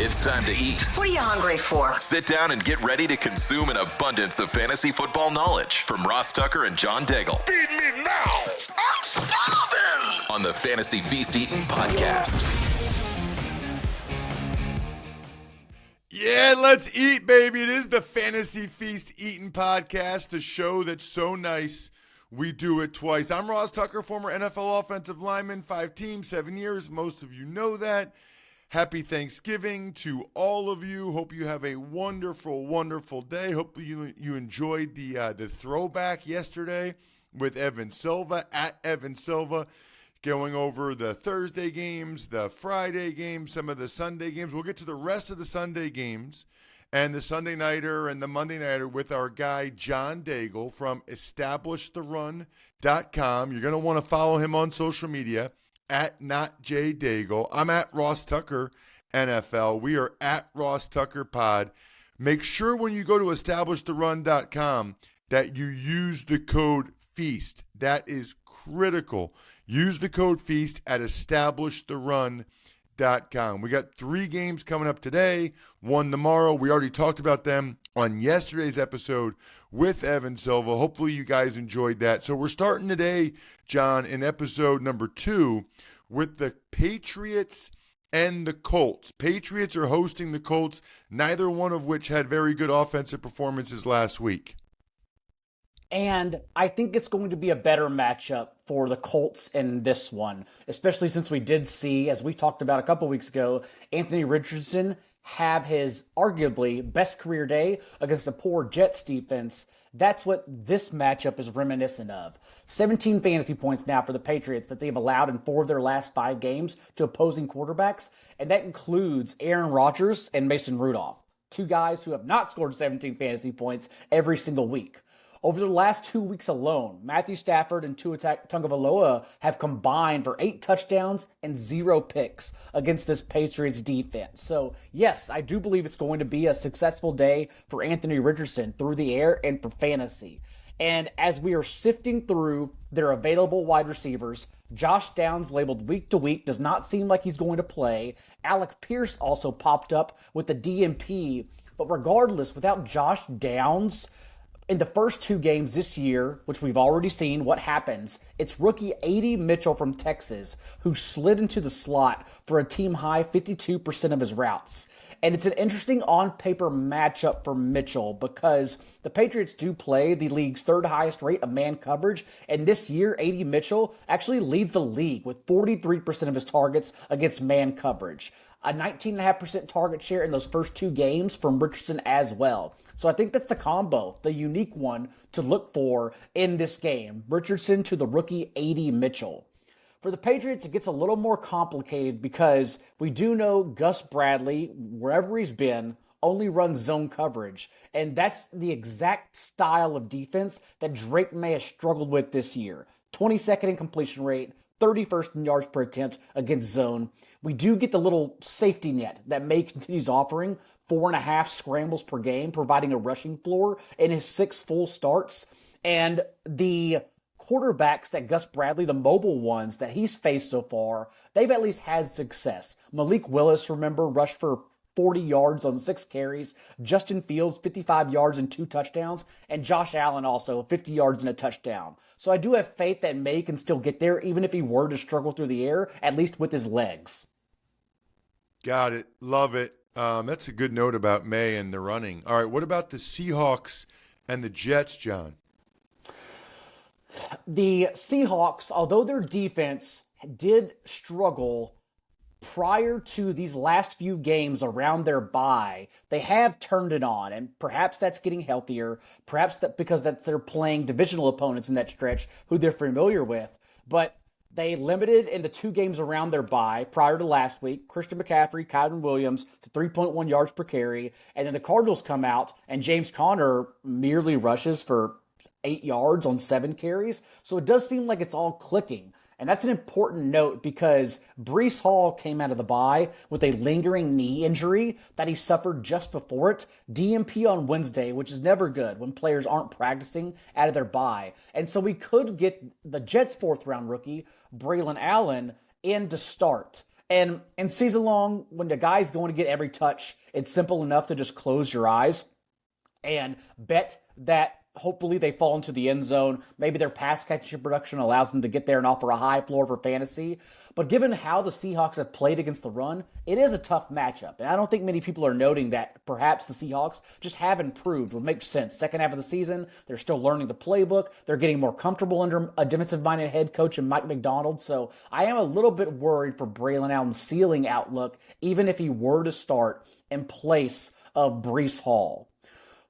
It's time to eat. What are you hungry for? Sit down and get ready to consume an abundance of fantasy football knowledge from Ross Tucker and John Daigle. Feed me now. I'm starving. On the Fantasy Feast Eating Podcast. Yeah, let's eat, baby. It is the Fantasy Feast Eating Podcast, the show that's so nice we do it twice. I'm Ross Tucker, former NFL offensive lineman, 5 teams, 7 years. Most of you know that. Happy Thanksgiving to all of you. Hope you have a wonderful, wonderful day. Hope you enjoyed the throwback yesterday with Evan Silva, at Evan Silva, going over the Thursday games, the Friday games, some of the Sunday games. We'll get to the rest of the Sunday games and the Sunday Nighter and the Monday Nighter with our guy John Daigle from EstablishTheRun.com. You're going to want to follow him on social media. At NotJDaigle. I'm at Ross Tucker NFL. We are at Ross Tucker Pod. Make sure when you go to EstablishTheRun.com that you use the code FEAST. That is critical. Use the code FEAST at EstablishTheRun.com. We got 3 games coming up today, 1 tomorrow. We already talked about them on yesterday's episode with Evan Silva. Hopefully you guys enjoyed that. So we're starting today, John, in episode number 2 with the Patriots and the Colts. Patriots are hosting the Colts, neither one of which had very good offensive performances last week. And I think it's going to be a better matchup for the Colts in this one, especially since we did see, as we talked about a couple weeks ago, Anthony Richardson have his arguably best career day against a poor Jets defense. That's what this matchup is reminiscent of. 17 fantasy points now for the Patriots that they've allowed in 4 of their last 5 games to opposing quarterbacks, and that includes Aaron Rodgers and Mason Rudolph, 2 guys who have not scored 17 fantasy points every single week. Over the last 2 weeks alone, Matthew Stafford and Tua Tagovailoa have combined for 8 touchdowns and 0 picks against this Patriots defense. So, yes, I do believe it's going to be a successful day for Anthony Richardson through the air and for fantasy. And as we are sifting through their available wide receivers, Josh Downs, labeled week to week, does not seem like he's going to play. Alec Pierce also popped up with the DNP. But regardless, without Josh Downs, in the first 2 games this year, which we've already seen what happens, it's rookie A.D. Mitchell from Texas who slid into the slot for a team-high 52% of his routes. And it's an interesting on-paper matchup for Mitchell because the Patriots do play the league's 3rd highest rate of man coverage, and this year, A.D. Mitchell actually leads the league with 43% of his targets against man coverage. A 19.5% target share in those first 2 games from Richardson as well. So I think that's the combo, the unique one to look for in this game. Richardson to the rookie A.D. Mitchell. For the Patriots, it gets a little more complicated because we do know Gus Bradley, wherever he's been, only runs zone coverage. And that's the exact style of defense that Drake May has struggled with this year. 22nd in completion rate, 31st in yards per attempt against zone. We do get the little safety net that May continues offering, 4.5 scrambles per game, providing a rushing floor in his 6 full starts. And the quarterbacks that Gus Bradley, the mobile ones that he's faced so far, they've at least had success. Malik Willis, remember, rushed for 40 yards on 6 carries. Justin Fields, 55 yards and 2 touchdowns. And Josh Allen also, 50 yards and a touchdown. So I do have faith that May can still get there, even if he were to struggle through the air, at least with his legs. Got it. Love it. That's a good note about May and the running. All right, what about the Seahawks and the Jets, John? The Seahawks, although their defense did struggle prior to these last few games around their bye, they have turned it on, and perhaps that's getting healthier. Perhaps that because they're playing divisional opponents in that stretch who they're familiar with. But they limited in the 2 games around their bye prior to last week, Christian McCaffrey, Kyron Williams to 3.1 yards per carry, and then the Cardinals come out and James Conner merely rushes for 8 yards on 7 carries. So it does seem like it's all clicking. And that's an important note because Breece Hall came out of the bye with a lingering knee injury that he suffered just before it. DNP on Wednesday, which is never good when players aren't practicing out of their bye. And so we could get the Jets' 4th-round rookie, Braylon Allen, in to start. And in season long, when the guy's going to get every touch, it's simple enough to just close your eyes and bet that hopefully they fall into the end zone. Maybe their pass catching production allows them to get there and offer a high floor for fantasy. But given how the Seahawks have played against the run, it is a tough matchup. And I don't think many people are noting that perhaps the Seahawks just have improved, which makes sense. Second half of the season, they're still learning the playbook. They're getting more comfortable under a defensive-minded head coach in Mike McDonald. So I am a little bit worried for Braylon Allen's ceiling outlook, even if he were to start in place of Breece Hall.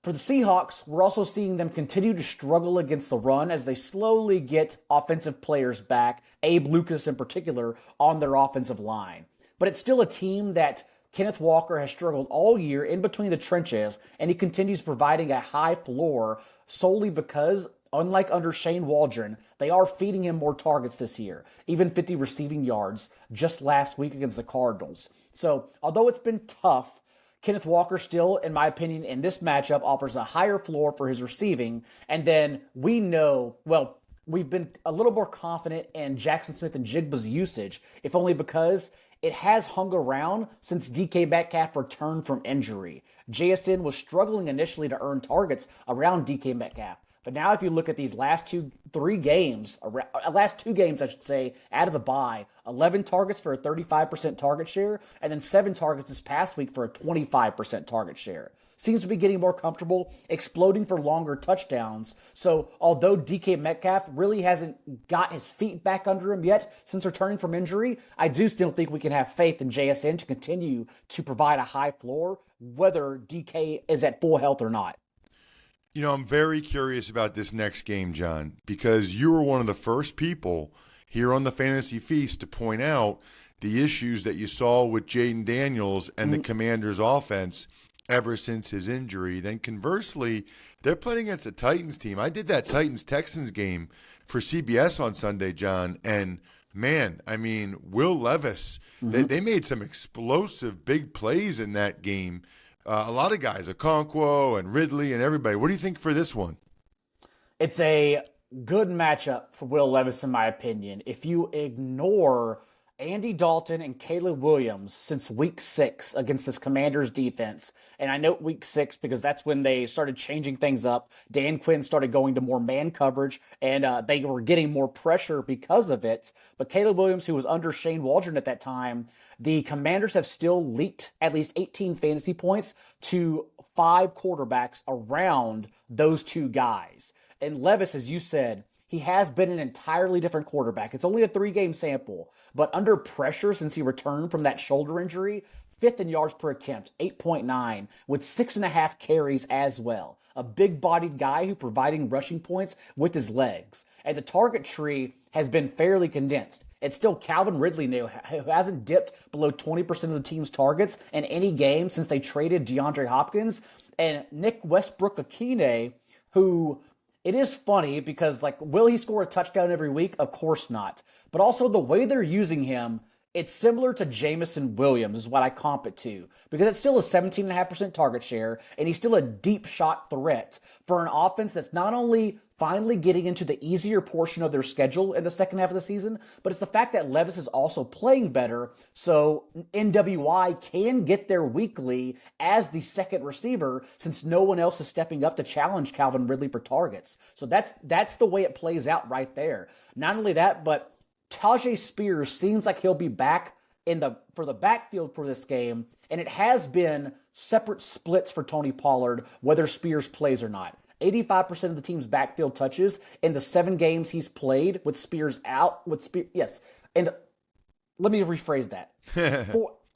For the Seahawks, we're also seeing them continue to struggle against the run as they slowly get offensive players back, Abe Lucas in particular, on their offensive line. But it's still a team that Kenneth Walker has struggled all year in between the trenches, and he continues providing a high floor solely because, unlike under Shane Waldron, they are feeding him more targets this year, even 50 receiving yards just last week against the Cardinals. So, although it's been tough, Kenneth Walker still, in my opinion, in this matchup offers a higher floor for his receiving. And then we've been a little more confident in Jackson Smith and Jigba's usage, if only because it has hung around since DK Metcalf returned from injury. JSN was struggling initially to earn targets around DK Metcalf. But now if you look at these last two games, I should say, out of the bye, 11 targets for a 35% target share, and then 7 targets this past week for a 25% target share. Seems to be getting more comfortable, exploding for longer touchdowns. So although DK Metcalf really hasn't got his feet back under him yet since returning from injury, I do still think we can have faith in JSN to continue to provide a high floor, whether DK is at full health or not. You know, I'm very curious about this next game, John, because you were one of the first people here on the Fantasy Feast to point out the issues that you saw with Jaden Daniels and the Commanders' offense ever since his injury. Then conversely, they're playing against a Titans team. I did that Titans-Texans game for CBS on Sunday, John, and man, I mean, Will Levis, they made some explosive big plays in that game. A lot of guys, Okonkwo and Ridley and everybody. What do you think for this one? It's a good matchup for Will Levis, in my opinion. If you ignore Andy Dalton and Caleb Williams since week 6 against this Commanders defense, and I note week 6 because that's when they started changing things up. Dan Quinn started going to more man coverage, and they were getting more pressure because of it. But Caleb Williams, who was under Shane Waldron at that time, the Commanders have still leaked at least 18 fantasy points to 5 quarterbacks around those two guys. And Levis, as you said, he has been an entirely different quarterback. It's only a 3-game sample, but under pressure since he returned from that shoulder injury, 5th in yards per attempt, 8.9, with 6.5 carries as well. A big-bodied guy who providing rushing points with his legs. And the target tree has been fairly condensed. It's still Calvin Ridley now, who hasn't dipped below 20% of the team's targets in any game since they traded DeAndre Hopkins, and Nick Westbrook-Akine, who... It is funny because, will he score a touchdown every week? Of course not. But also the way they're using him, it's similar to Jameson Williams is what I comp it to. Because it's still a 17.5% target share, and he's still a deep shot threat for an offense that's not only finally getting into the easier portion of their schedule in the second half of the season, but it's the fact that Levis is also playing better, so NWI can get there weekly as the second receiver since no one else is stepping up to challenge Calvin Ridley for targets. So that's the way it plays out right there. Not only that, but Tajay Spears seems like he'll be back for the backfield for this game, and it has been separate splits for Tony Pollard, whether Spears plays or not. 85% of the team's backfield touches in the 7 games he's played with Spears out. And let me rephrase that.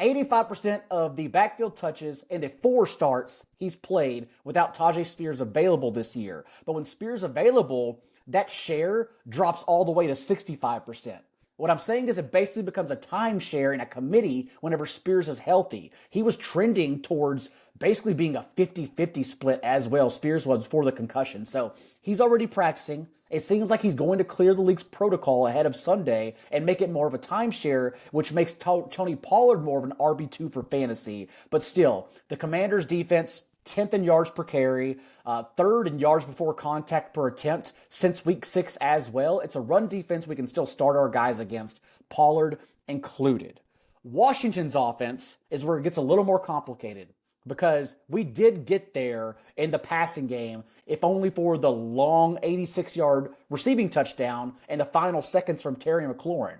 85% of the backfield touches in the 4 starts he's played without Tajay Spears available this year. But when Spears available, that share drops all the way to 65%. What I'm saying is it basically becomes a timeshare in a committee whenever Spears is healthy. He was trending towards basically being a 50-50 split as well. Spears was before the concussion. So he's already practicing. It seems like he's going to clear the league's protocol ahead of Sunday and make it more of a timeshare, which makes Tony Pollard more of an RB2 for fantasy. But still, the Commanders' defense, 10th in yards per carry, 3rd in yards before contact per attempt since week 6 as well. It's a run defense we can still start our guys against, Pollard included. Washington's offense is where it gets a little more complicated because we did get there in the passing game, if only for the long 86-yard receiving touchdown and the final seconds from Terry McLaurin.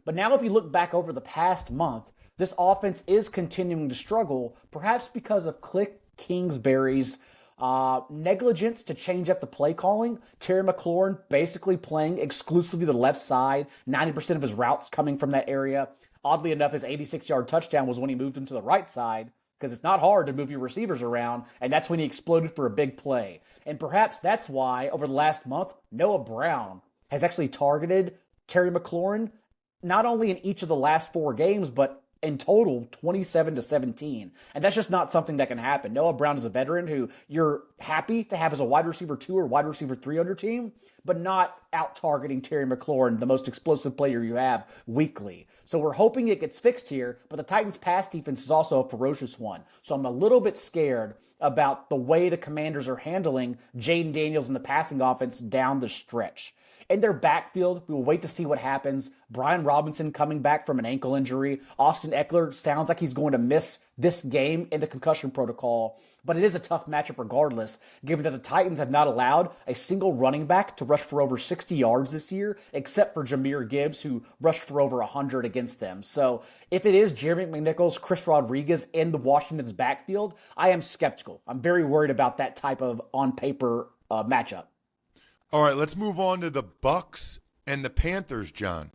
But now if you look back over the past month, this offense is continuing to struggle, perhaps because of Cliff Kingsbury's negligence to change up the play calling. Terry McLaurin basically playing exclusively the left side, 90% of his routes coming from that area. Oddly enough, his 86-yard touchdown was when he moved him to the right side, because it's not hard to move your receivers around, and that's when he exploded for a big play. And perhaps that's why, over the last month, Noah Brown has actually targeted Terry McLaurin, not only in each of the last 4 games, but in total 27-17. And that's just not something that can happen. Noah Brown is a veteran who you're happy to have as a wide receiver 2 or wide receiver 3 on your team, but not out targeting Terry McLaurin, the most explosive player you have, weekly. So we're hoping it gets fixed here, but the Titans' pass defense is also a ferocious one. So I'm a little bit scared about the way the Commanders are handling Jaden Daniels and the passing offense down the stretch. In their backfield, we will wait to see what happens. Brian Robinson coming back from an ankle injury. Austin Eckler sounds like he's going to miss this game in the concussion protocol, but it is a tough matchup regardless, given that the Titans have not allowed a single running back to rush for over 60 yards this year, except for Jahmyr Gibbs, who rushed for over 100 against them. So if it is Jeremy McNichols, Chris Rodriguez in the Washington's backfield, I am skeptical. I'm very worried about that type of on-paper matchup. All right, let's move on to the Bucs and the Panthers, John.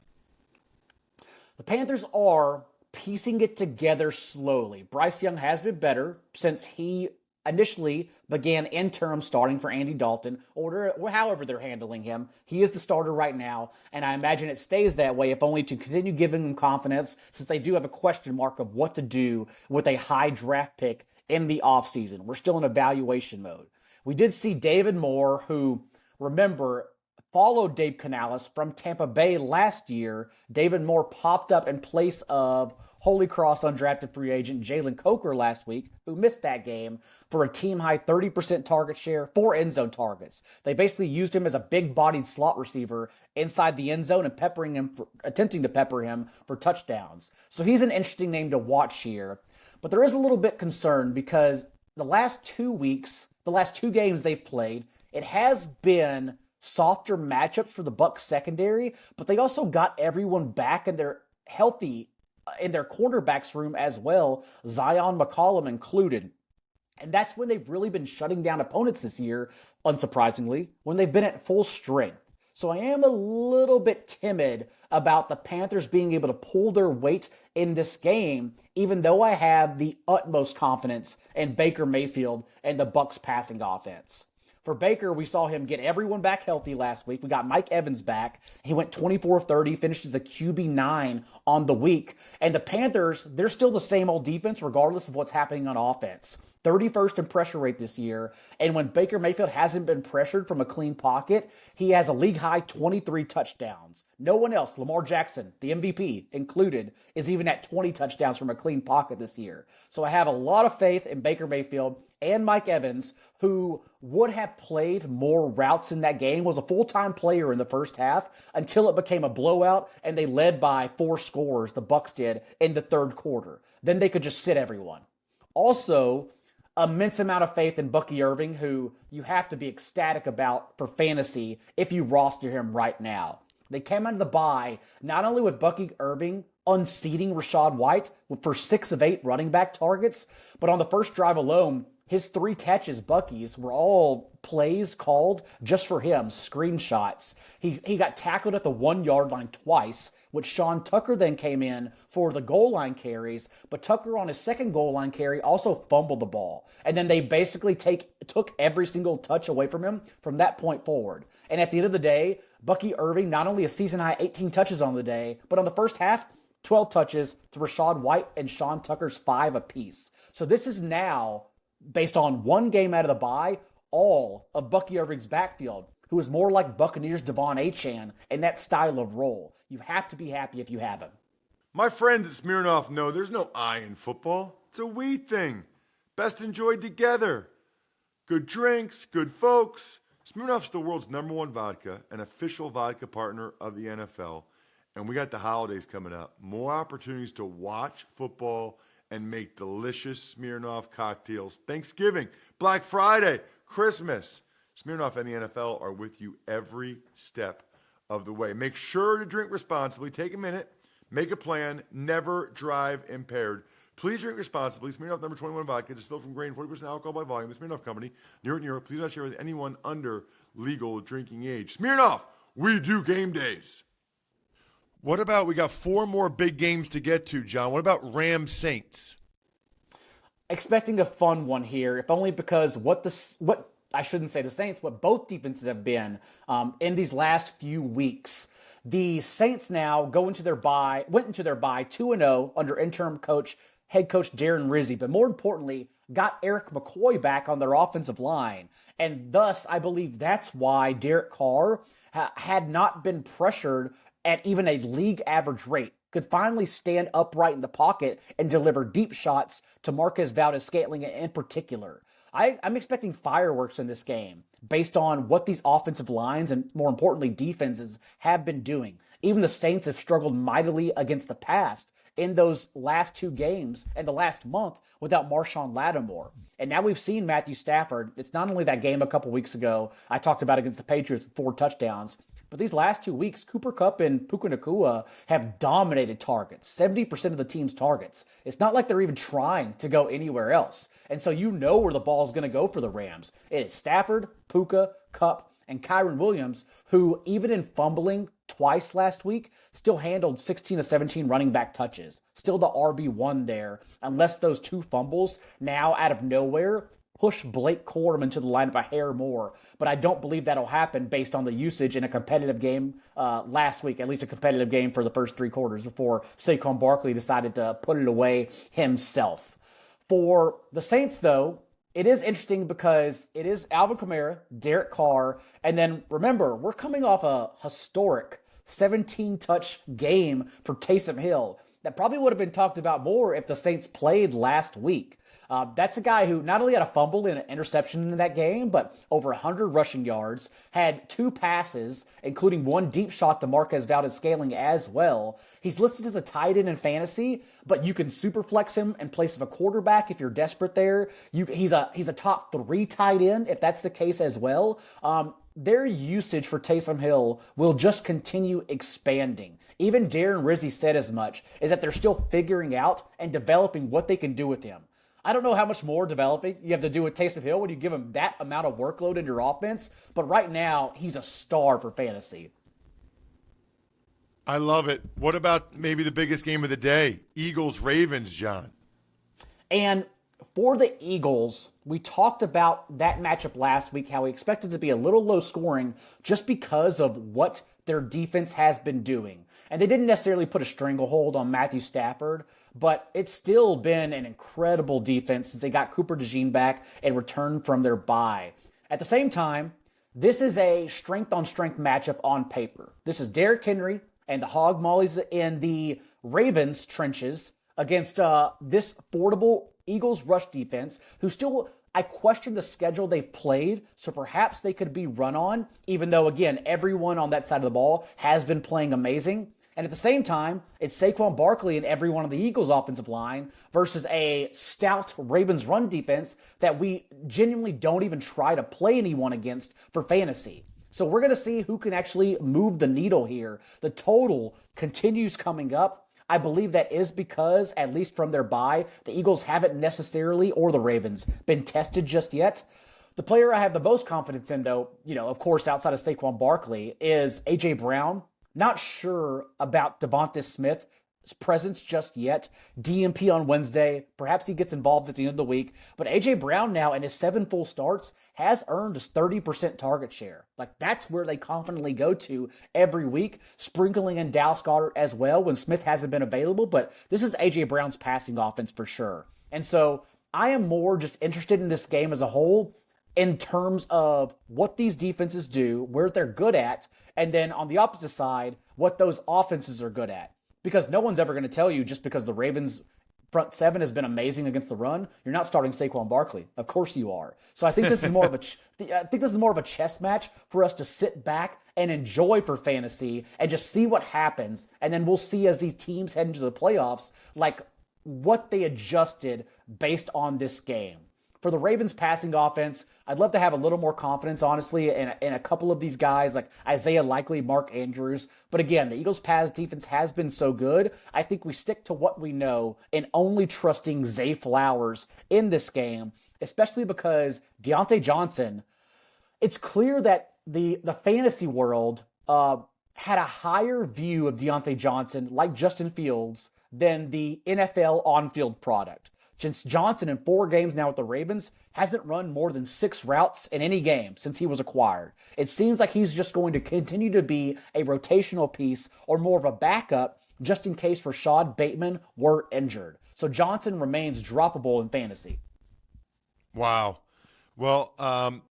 The Panthers are piecing it together slowly. Bryce Young has been better since he initially began interim starting for Andy Dalton, or however they're handling him. He is the starter right now, and I imagine it stays that way, if only to continue giving him confidence, since they do have a question mark of what to do with a high draft pick in the offseason. We're still in evaluation mode. We did see David Moore, who, remember, followed Dave Canales from Tampa Bay last year. David Moore popped up in place of Holy Cross undrafted free agent Jalen Coker last week, who missed that game, for a team-high 30% target share, 4 end zone targets. They basically used him as a big-bodied slot receiver inside the end zone and attempting to pepper him for touchdowns. So he's an interesting name to watch here. But there is a little bit concerned because the last 2 weeks, the last 2 games they've played, it has been softer matchups for the Bucs secondary, but they also got everyone back and they're healthy in their cornerbacks room as well, Zion McCollum included. And that's when they've really been shutting down opponents this year, unsurprisingly, when they've been at full strength. So I am a little bit timid about the Panthers being able to pull their weight in this game, even though I have the utmost confidence in Baker Mayfield and the Bucs passing offense. For Baker, we saw him get everyone back healthy last week. We got Mike Evans back. He went 24 of 30, finished as a QB9 on the week. And the Panthers, they're still the same old defense regardless of what's happening on offense. 31st in pressure rate this year. And when Baker Mayfield hasn't been pressured from a clean pocket, he has a league-high 23 touchdowns. No one else, Lamar Jackson, the MVP included, is even at 20 touchdowns from a clean pocket this year. So I have a lot of faith in Baker Mayfield and Mike Evans, who would have played more routes in that game, was a full-time player in the first half until it became a blowout and they led by 4 scores, the Bucs did, in the third quarter. Then they could just sit everyone. Also, immense amount of faith in Bucky Irving, who you have to be ecstatic about for fantasy if you roster him right now. They came out of the bye not only with Bucky Irving unseating Rachaad White for 6 of 8 running back targets, but on the first drive alone, his 3 catches, Bucky's, were all plays called just for him, screenshots. He got tackled at the 1-yard line twice, which Sean Tucker then came in for the goal line carries, but Tucker on his second goal line carry also fumbled the ball. And then they basically took every single touch away from him from that point forward. And at the end of the day, Bucky Irving, not only a season-high 18 touches on the day, but on the first half, 12 touches to Rachaad White and Sean Tucker's 5 apiece. So this is now, based on 1 game out of the bye, all of Bucky Irving's backfield, who is more like Buccaneers Devon Achane in that style of role. You have to be happy if you have him. My friends at Smirnoff know there's no I in football. It's a we thing. Best enjoyed together. Good drinks, good folks. Smirnoff's the world's #1 vodka, an official vodka partner of the NFL. and we got the holidays coming up. More opportunities to watch football and make delicious Smirnoff cocktails. Thanksgiving, Black Friday, Christmas. Smirnoff and the NFL are with you every step of the way. Make sure to drink responsibly. Take a minute. Make a plan. Never drive impaired. Please drink responsibly. Smirnoff number 21 vodka, distilled from grain, 40% alcohol by volume. The Smirnoff Company, New York, New York. Please do not share with anyone under legal drinking age. Smirnoff, we do game days. What about, we got 4 more big games to get to, John. What about Rams Saints? Expecting a fun one here, if only because what I shouldn't say the Saints, what both defenses have been in these last few weeks. The Saints now went into their bye 2-0 under interim head coach Darren Rizzi, but more importantly, got Eric McCoy back on their offensive line. And thus, I believe that's why Derek Carr had not been pressured at even a league average rate, could finally stand upright in the pocket and deliver deep shots to Marquez Valdes-Scantling in particular. I'm expecting fireworks in this game based on what these offensive lines and, more importantly, defenses have been doing. Even the Saints have struggled mightily against the pass in those last 2 games and the last month without Marshawn Lattimore. And now we've seen Matthew Stafford. It's not only that game a couple weeks ago I talked about against the Patriots with 4 touchdowns, but these last 2 weeks, Cooper Kupp and Puka Nacua have dominated targets, 70% of the team's targets. It's not like they're even trying to go anywhere else. And so you know where the ball is going to go for the Rams. It is Stafford, Puka, Kupp, and Kyren Williams, who even in fumbling twice last week, still handled 16 of 17 running back touches. Still the RB1 there, unless those 2 fumbles now out of nowhere push Blake Corum into the lineup a hair more. But I don't believe that'll happen based on the usage in a competitive game last week, at least a competitive game for the first 3 quarters before Saquon Barkley decided to put it away himself. For the Saints, though, it is interesting because it is Alvin Kamara, Derek Carr, and then remember, we're coming off a historic 17-touch game for Taysom Hill that probably would have been talked about more if the Saints played last week. That's a guy who not only had a fumble and an interception in that game, but over 100 rushing yards, had 2 passes, including 1 deep shot to Marquez Valdes-Scantling as well. He's listed as a tight end in fantasy, but you can super flex him in place of a quarterback if you're desperate there. He's a top 3 tight end if that's the case as well. Their usage for Taysom Hill will just continue expanding. Even Darren Rizzi said as much, is that they're still figuring out and developing what they can do with him. I don't know how much more developing you have to do with Taysom Hill when you give him that amount of workload in your offense, but right now, he's a star for fantasy. I love it. What about maybe the biggest game of the day? Eagles-Ravens, John. And for the Eagles, we talked about that matchup last week, how we expected to be a little low scoring just because of what their defense has been doing. And they didn't necessarily put a stranglehold on Matthew Stafford, but it's still been an incredible defense since they got Cooper DeJean back and returned from their bye. At the same time, this is a strength-on-strength matchup on paper. This is Derrick Henry and the Hog Mollies in the Ravens trenches against this affordable Eagles rush defense, who still, I question the schedule they've played, so perhaps they could be run on, even though, again, everyone on that side of the ball has been playing amazing. And at the same time, it's Saquon Barkley and everyone on the Eagles offensive line versus a stout Ravens run defense that we genuinely don't even try to play anyone against for fantasy. So we're going to see who can actually move the needle here. The total continues coming up. I believe that is because, at least from their bye, the Eagles haven't necessarily, or the Ravens, been tested just yet. The player I have the most confidence in, though, of course, outside of Saquon Barkley, is A.J. Brown. Not sure about Devonta Smith's presence just yet. DMP on Wednesday. Perhaps he gets involved at the end of the week. But A.J. Brown now, in his 7 full starts, has earned his 30% target share. Like, that's where they confidently go to every week, sprinkling in Dallas Goedert as well when Smith hasn't been available. But this is A.J. Brown's passing offense for sure. And so I am more just interested in this game as a whole in terms of what these defenses do, where they're good at, and then on the opposite side, what those offenses are good at. Because no one's ever going to tell you just because the Ravens front seven has been amazing against the run, you're not starting Saquon Barkley. Of course you are. So I think this is more of a chess match for us to sit back and enjoy for fantasy and just see what happens. And then we'll see as these teams head into the playoffs, like what they adjusted based on this game. For the Ravens passing offense, I'd love to have a little more confidence, honestly, in a couple of these guys like Isaiah Likely, Mark Andrews. But again, the Eagles' pass defense has been so good. I think we stick to what we know and only trusting Zay Flowers in this game, especially because Deontay Johnson, it's clear that the fantasy world had a higher view of Deontay Johnson, like Justin Fields, than the NFL on-field product. Since Johnson, in 4 games now with the Ravens, hasn't run more than 6 routes in any game since he was acquired. It seems like he's just going to continue to be a rotational piece or more of a backup just in case Rashad Bateman were injured. So Johnson remains droppable in fantasy. Wow. Well,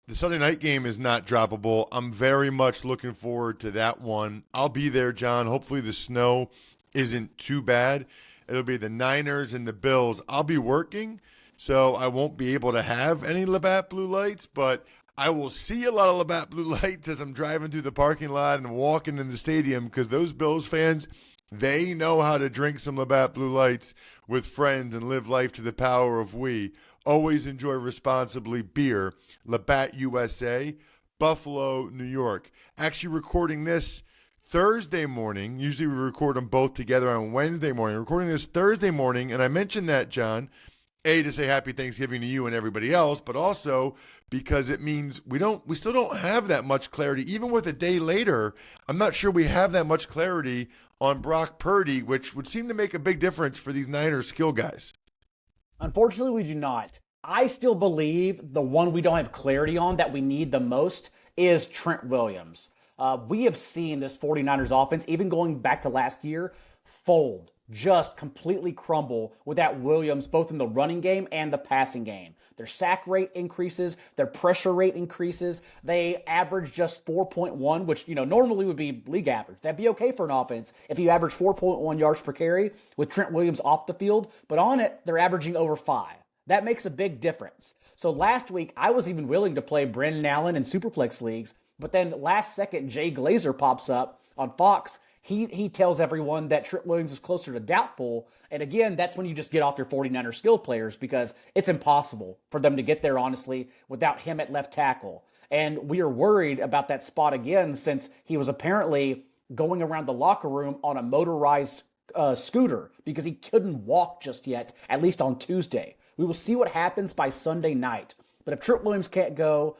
the Sunday night game is not droppable. I'm very much looking forward to that one. I'll be there, John. Hopefully the snow isn't too bad. It'll be the Niners and the Bills. I'll be working, so I won't be able to have any Labatt Blue Lights, but I will see a lot of Labatt Blue Lights as I'm driving through the parking lot and walking in the stadium, because those Bills fans, they know how to drink some Labatt Blue Lights with friends and live life to the power of we. Always enjoy responsibly beer. Labatt USA, Buffalo, New York. Actually recording this Thursday morning. Usually we record them both together on Wednesday morning. Recording this Thursday morning, and I mentioned that, John, A, to say happy Thanksgiving to you and everybody else, but also because it means we still don't have that much clarity. Even with a day later, I'm not sure we have that much clarity on Brock Purdy, which would seem to make a big difference for these Niners skill guys. Unfortunately, we do not. I still believe the one we don't have clarity on that we need the most is Trent Williams. We have seen this 49ers offense, even going back to last year, fold, just completely crumble without Williams, both in the running game and the passing game. Their sack rate increases, their pressure rate increases. They average just 4.1, which, normally would be league average. That'd be okay for an offense if you average 4.1 yards per carry with Trent Williams off the field, but on it, they're averaging over 5. That makes a big difference. So last week, I was even willing to play Brandon Allen in Superflex leagues, but then last second, Jay Glazer pops up on Fox. He tells everyone that Trent Williams is closer to doubtful. And again, that's when you just get off your 49er skill players, because it's impossible for them to get there, honestly, without him at left tackle. And we are worried about that spot again, since he was apparently going around the locker room on a motorized scooter because he couldn't walk just yet, at least on Tuesday. We will see what happens by Sunday night. But if Trent Williams can't go,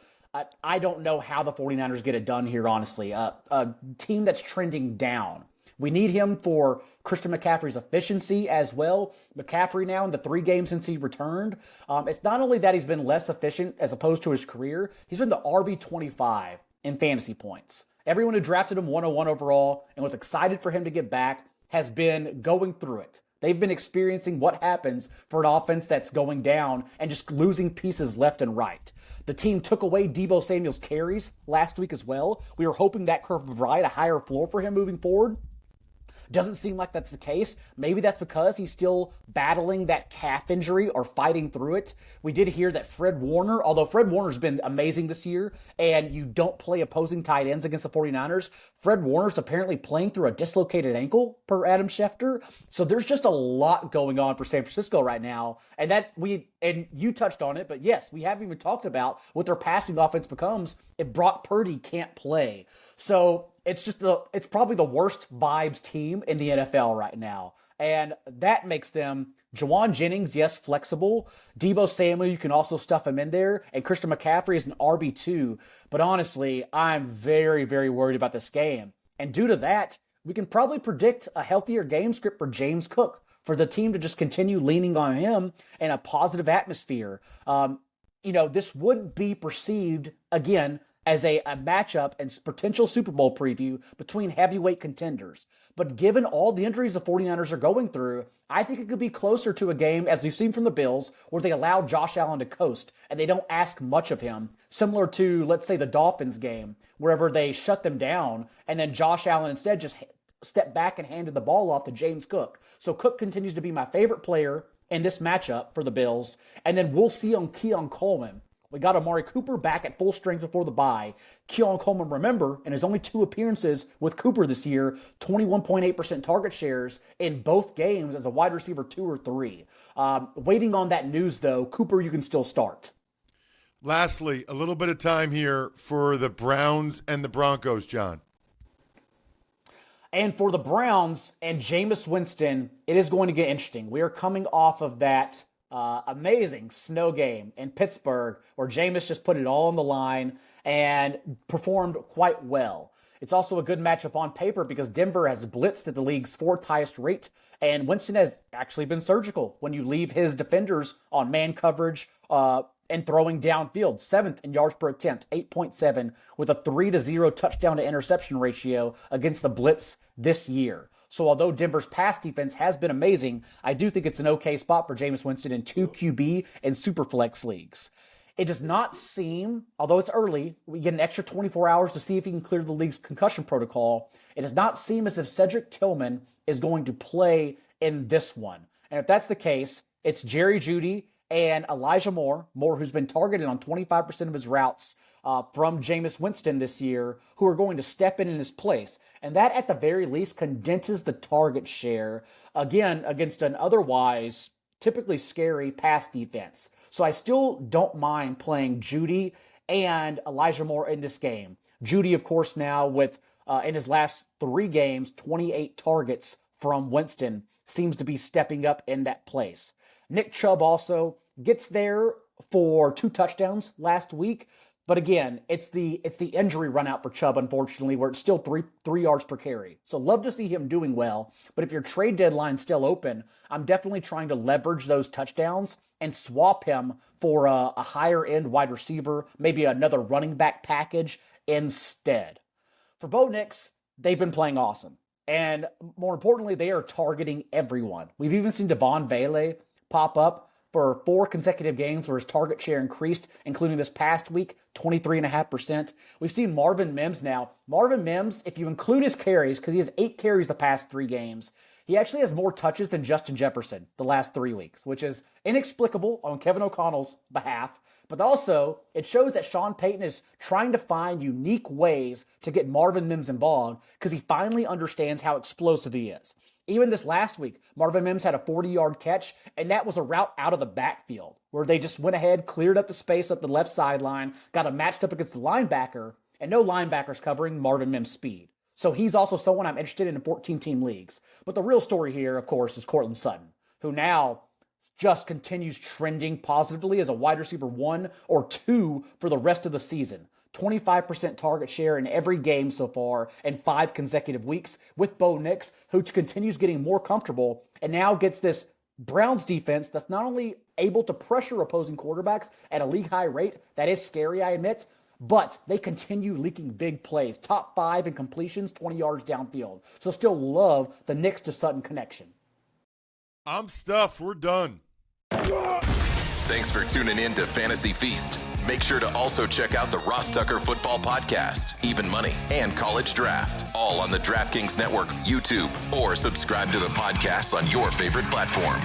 I don't know how the 49ers get it done here, honestly. A team that's trending down. We need him for Christian McCaffrey's efficiency as well. McCaffrey now, in the 3 games since he returned, it's not only that he's been less efficient as opposed to his career, he's been the RB25 in fantasy points. Everyone who drafted him 101 overall and was excited for him to get back has been going through it. They've been experiencing what happens for an offense that's going down and just losing pieces left and right. The team took away Deebo Samuel's carries last week as well. We were hoping that could provide a higher floor for him moving forward. Doesn't seem like that's the case. Maybe that's because he's still battling that calf injury or fighting through it. We did hear that Fred Warner, although Fred Warner's been amazing this year, and you don't play opposing tight ends against the 49ers, Fred Warner's apparently playing through a dislocated ankle, per Adam Schefter. So there's just a lot going on for San Francisco right now. And you touched on it, but yes, we haven't even talked about what their passing offense becomes if Brock Purdy can't play. So it's probably the worst vibes team in the NFL right now. And that makes them Jawan Jennings, yes, flexible. Deebo Samuel, you can also stuff him in there. And Christian McCaffrey is an RB2. But honestly, I'm very, very worried about this game. And due to that, we can probably predict a healthier game script for James Cook, for the team to just continue leaning on him in a positive atmosphere. This would be perceived, again, as a matchup and potential Super Bowl preview between heavyweight contenders. But given all the injuries the 49ers are going through, I think it could be closer to a game, as we've seen from the Bills, where they allow Josh Allen to coast and they don't ask much of him, similar to, let's say, the Dolphins game, wherever they shut them down and then Josh Allen instead just stepped back and handed the ball off to James Cook. So Cook continues to be my favorite player in this matchup for the Bills. And then we'll see on Keon Coleman. We got Amari Cooper back at full strength before the bye. Keon Coleman, remember, in his only 2 appearances with Cooper this year, 21.8% target shares in both games as a wide receiver 2 or 3. Waiting on that news, though, Cooper, you can still start. Lastly, a little bit of time here for the Browns and the Broncos, John. And for the Browns and Jameis Winston, it is going to get interesting. We are coming off of that amazing snow game in Pittsburgh where Jameis just put it all on the line and performed quite well. It's also a good matchup on paper because Denver has blitzed at the league's 4th highest rate, and Winston has actually been surgical when you leave his defenders on man coverage and throwing downfield. 7th in yards per attempt, 8.7, with a 3-0 touchdown to interception ratio against the blitz this year. So although Denver's pass defense has been amazing, I do think it's an okay spot for Jameis Winston in 2 QB and Superflex leagues. It does not seem, although it's early, we get an extra 24 hours to see if he can clear the league's concussion protocol. It does not seem as if Cedric Tillman is going to play in this one. And if that's the case, it's Jerry Jeudy and Elijah Moore, who's been targeted on 25% of his routes from Jameis Winston this year, who are going to step in his place. And that, at the very least, condenses the target share, again, against an otherwise typically scary pass defense. So I still don't mind playing Jeudy and Elijah Moore in this game. Jeudy, of course, now with, in his last 3 games, 28 targets from Winston, seems to be stepping up in that place. Nick Chubb also gets there for 2 touchdowns last week. But again, it's the injury run out for Chubb, unfortunately, where it's still 3 yards per carry. So love to see him doing well. But if your trade deadline's still open, I'm definitely trying to leverage those touchdowns and swap him for a higher end wide receiver, maybe another running back package instead. For Bo Nix, they've been playing awesome. And more importantly, they are targeting everyone. We've even seen Devon Vele pop up for 4 consecutive games where his target share increased, including this past week, 23.5%. We've seen Marvin Mims now. Marvin Mims, if you include his carries, because he has 8 carries the past 3 games, he actually has more touches than Justin Jefferson the last 3 weeks, which is inexplicable on Kevin O'Connell's behalf. But also, it shows that Sean Payton is trying to find unique ways to get Marvin Mims involved because he finally understands how explosive he is. Even this last week, Marvin Mims had a 40-yard catch, and that was a route out of the backfield where they just went ahead, cleared up the space up the left sideline, got him matched up against the linebacker, and no linebackers covering Marvin Mims' speed. So he's also someone I'm interested in 14-team leagues. But the real story here, of course, is Courtland Sutton, who now just continues trending positively as a wide receiver 1 or 2 for the rest of the season. 25% target share in every game so far in 5 consecutive weeks with Bo Nix, who continues getting more comfortable and now gets this Browns defense that's not only able to pressure opposing quarterbacks at a league high rate, that is scary, I admit, but they continue leaking big plays. Top 5 in completions, 20 yards downfield. So still love the Nix to Sutton connection. I'm stuffed. We're done. Thanks for tuning in to Fantasy Feast. Make sure to also check out the Ross Tucker Football Podcast, Even Money, and College Draft, all on the DraftKings Network, YouTube, or subscribe to the podcasts on your favorite platform.